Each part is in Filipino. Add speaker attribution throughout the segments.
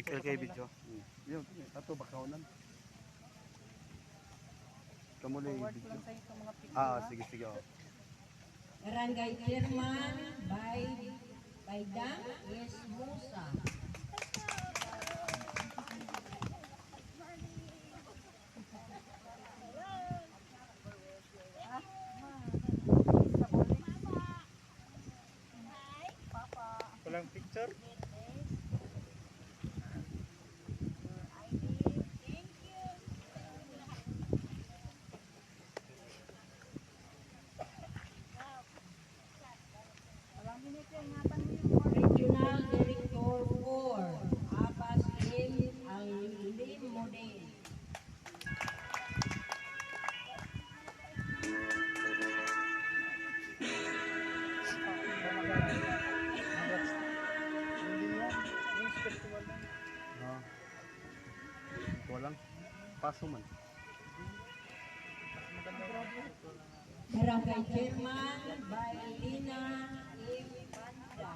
Speaker 1: kay video. Yun, ato bakawnan. Kamu lay video. Sige sige.
Speaker 2: Barangay Chairman Baydang S. Musa.
Speaker 1: Walang picture?
Speaker 2: Regional Director 4, Abbas M. Al-Lim Model.
Speaker 1: Walang paso man.
Speaker 2: Barangay Chairman Bailina M. Banda.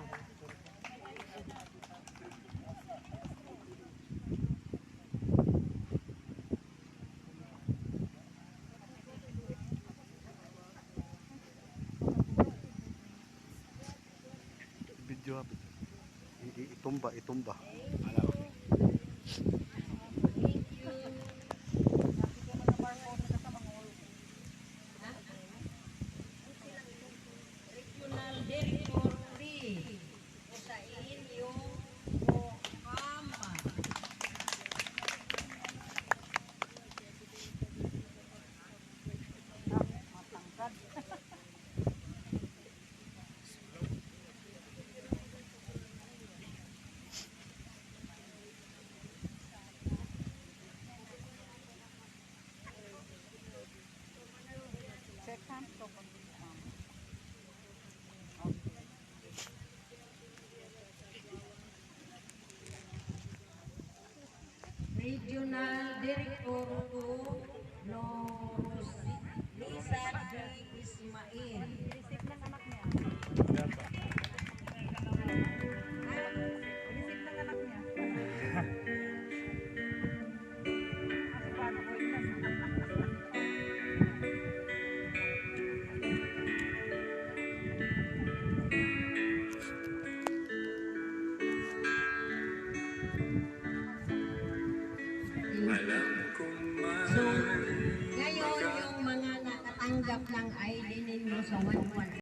Speaker 1: Video. Itumba.
Speaker 2: Regional Director 3, usain yung Mokama. Regional Director 2, Lisa D. Ismail. Receive ng anak niya. Receive ng anak niya. So, ngayon yung mga nakatanggap ng ID ninyo sa 1-1.